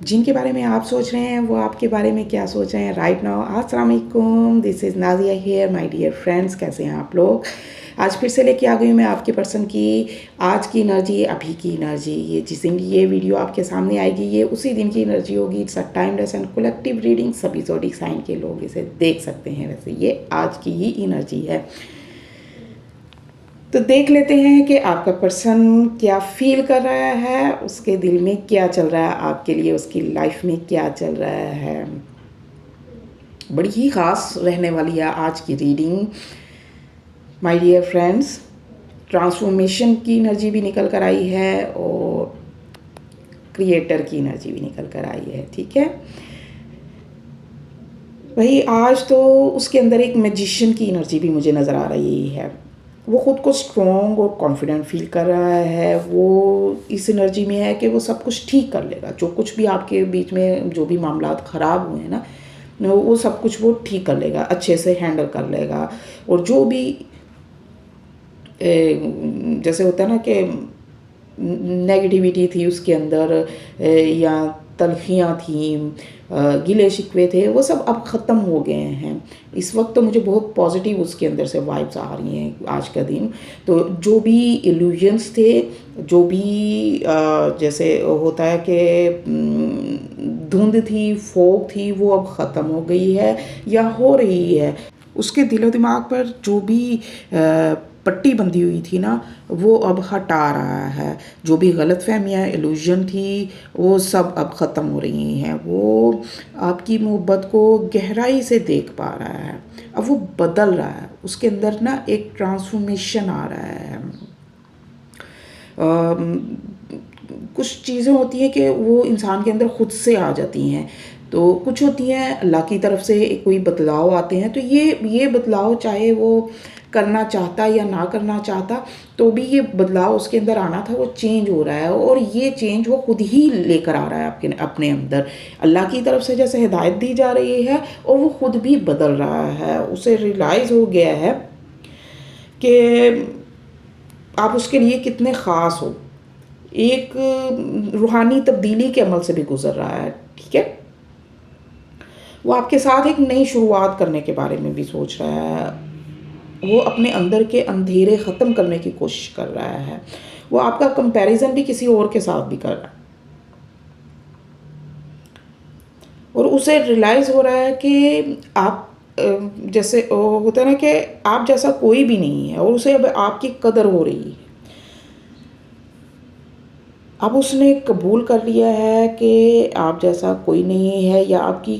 जिनके बारे में आप सोच रहे हैं वो आपके बारे में क्या सोच रहे हैं राइट नाउ। अस्सलाम वालेकुम, this is Nazia here my dear friends. कैसे हैं आप लोग? आज फिर से लेके आ गई हूँ मैं आपके पर्सन की आज की एनर्जी, अभी की एनर्जी। ये जिस दिन ये वीडियो आपके सामने आएगी ये उसी दिन की एनर्जी होगी। It's a timeless and collective reading. सभी ज़ोडिक साइन के लोग इसे देख सकते हैं। वैसे ये आज की ही एनर्जी है, तो देख लेते हैं कि आपका पर्सन क्या फील कर रहा है, उसके दिल में क्या चल रहा है आपके लिए, उसकी लाइफ में क्या चल रहा है। बड़ी ही ख़ास रहने वाली है आज की reading my dear friends. Transformation की एनर्जी भी निकल कर आई है और क्रिएटर की एनर्जी भी निकल कर आई है। ठीक है, वही आज तो उसके अंदर एक मैजिशियन की एनर्जी भी मुझे नज़र आ रही है। वो ख़ुद को स्ट्रॉन्ग और कॉन्फिडेंट फील कर रहा है। वो इस एनर्जी में है कि वो सब कुछ ठीक कर लेगा। जो कुछ भी आपके बीच में जो भी मामलात ख़राब हुए हैं ना, वो सब कुछ वो ठीक कर लेगा, अच्छे से हैंडल कर लेगा। और जो भी जैसे होता है ना कि नेगेटिविटी थी उसके अंदर, या तलखियाँ थी, गिले शिकवे थे, वो सब अब ख़त्म हो गए हैं। इस वक्त तो मुझे बहुत पॉजिटिव उसके अंदर से वाइब्स आ रही हैं आज का दिन। तो जो भी इल्यूजन्स थे, जो भी जैसे होता है कि धुंध थी, फॉग थी, वो अब ख़त्म हो गई है या हो रही है। उसके दिलो दिमाग पर जो भी पट्टी बंधी हुई थी ना, वो अब हटा रहा है। जो भी गलतफहमियाँ, इल्यूजन थी, वो सब अब ख़त्म हो रही हैं। वो आपकी मोहब्बत को गहराई से देख पा रहा है। अब वो बदल रहा है, उसके अंदर ना एक ट्रांसफॉर्मेशन आ रहा है। कुछ चीज़ें होती हैं कि वो इंसान के अंदर खुद से आ जाती हैं, तो कुछ होती हैं अल्लाह की तरफ से कोई बदलाव आते हैं। तो ये बदलाव चाहे वो करना चाहता या ना करना चाहता, तो भी ये बदलाव उसके अंदर आना था, वो चेंज हो रहा है। और ये चेंज वो खुद ही लेकर आ रहा है आपके अपने अंदर। अल्लाह की तरफ से जैसे हिदायत दी जा रही है और वो खुद भी बदल रहा है। उसे रियलाइज़ हो गया है कि आप उसके लिए कितने ख़ास हो। एक रूहानी तब्दीली के अमल से भी गुज़र रहा है। ठीक है, वो आपके साथ एक नई शुरुआत करने के बारे में भी सोच रहा है। वो अपने अंदर के अंधेरे ख़त्म करने की कोशिश कर रहा है। वो आपका कंपैरिजन भी किसी और के साथ भी कर रहा है। और उसे रियलाइज़ हो रहा है कि आप जैसे होता है ना कि आप जैसा कोई भी नहीं है, और उसे अब आपकी कदर हो रही है। अब उसने कबूल कर लिया है कि आप जैसा कोई नहीं है, या आपकी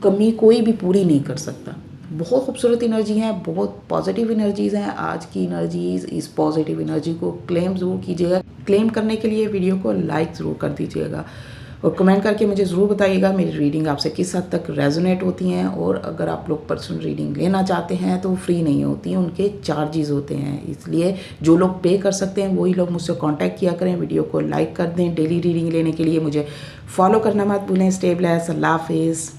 कमी कोई भी पूरी नहीं कर सकता। बहुत खूबसूरत एनर्जी है, बहुत पॉजिटिव एनर्जीज़ हैं आज की एनर्जीज़। इस पॉजिटिव एनर्जी को क्लेम ज़रूर कीजिएगा। क्लेम करने के लिए वीडियो को लाइक ज़रूर कर दीजिएगा और कमेंट करके मुझे ज़रूर बताइएगा मेरी रीडिंग आपसे किस हद तक रेजोनेट होती हैं। और अगर आप लोग पर्सनल रीडिंग लेना चाहते हैं तो फ्री नहीं होती हैं, उनके चार्जेस होते हैं। इसलिए जो लोग पे कर सकते हैं वही लोग मुझसे कांटेक्ट किया करें। वीडियो को लाइक कर दें। डेली रीडिंग लेने के लिए मुझे फॉलो करना मत भूलें। Stay blessed. अल्लाह हाफिज़।